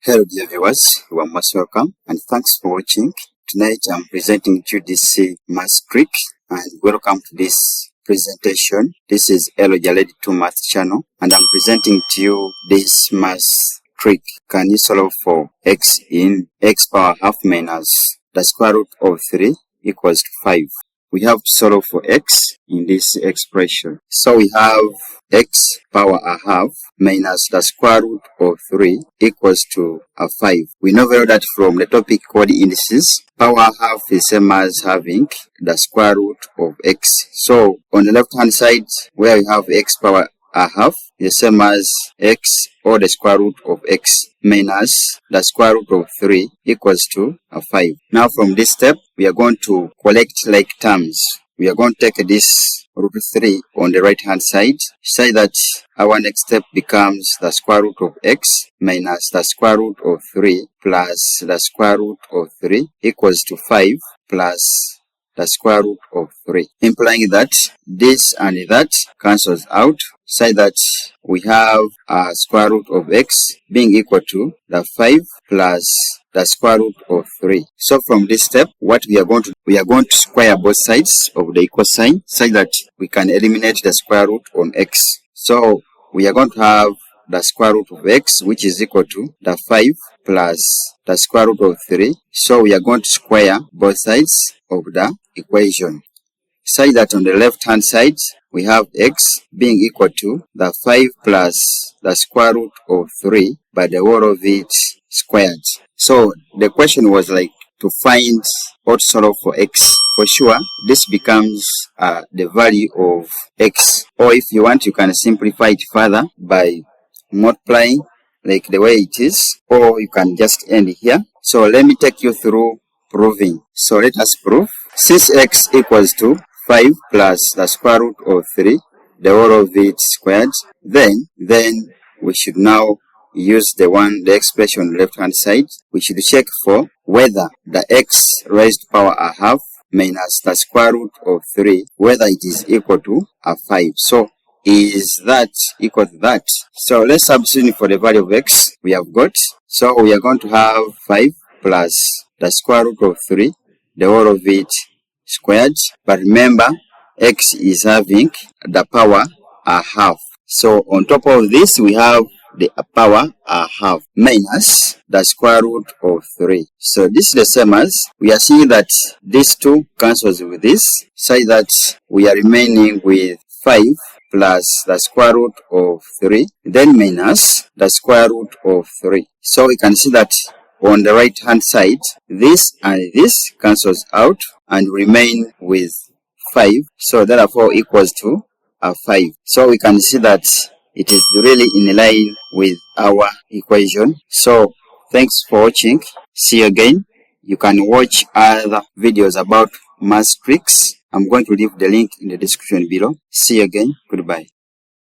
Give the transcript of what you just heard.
Hello dear viewers, you are most welcome and thanks for watching. Tonight I'm presenting to you this math trick and welcome to this presentation. This is Algebra 2 Math channel and I'm presenting to you this math trick. Can you solve for x in x power half minus the square root of 3 equals to 5? We have to solve for x in this expression. So we have x power a half minus the square root of 3 equals to 5. We know very well that from the topic called indices, power half is same as having the square root of x. So on the left hand side where we have x power a half is same as x or the square root of x minus the square root of 3 equals to 5. Now from this step we are going to collect like terms. We are going to take this root 3 on the right hand side, say that our next step becomes the square root of x minus the square root of 3 plus the square root of 3 equals to 5 plus the square root of 3, implying that this and that cancels out, say that we have a square root of x being equal to the 5 plus the square root of 3. So from this step, what we are going to square both sides of the equal sign, such that we can eliminate the square root on x. So we are going to have the square root of x, which is equal to the 5 plus the square root of 3. So we are going to square both sides of the equation. Say that on the left hand side, we have x being equal to the 5 plus the square root of 3 by the whole of it squared. So the question was like to find or to solve for x. For sure, this becomes the value of x. Or if you want, you can simplify it further by multiplying like the way it is, or you can just end here. So let me take you through proving. So let us prove. Since x equals to 5 plus the square root of 3, the whole of it squared, then we should now use the expression on the left hand side. We should check for whether the x raised to power a half minus the square root of 3, whether it is equal to a 5. So is that equal to that? So let's substitute for the value of x we have got. So we are going to have 5 plus the square root of 3, the whole of it squared. But remember, x is having the power a half. So on top of this, we have the power a half minus the square root of 3. So this is the same as, we are seeing that these two cancels with this, so that we are remaining with 5 plus the square root of 3, then minus the square root of 3. So we can see that on the right hand side, this and this cancels out and remain with 5. So therefore equals to a 5. So we can see that it is really in line with our equation. So thanks for watching. See you again. You can watch other videos about math tricks. I'm going to leave the link in the description below. See you again. Goodbye.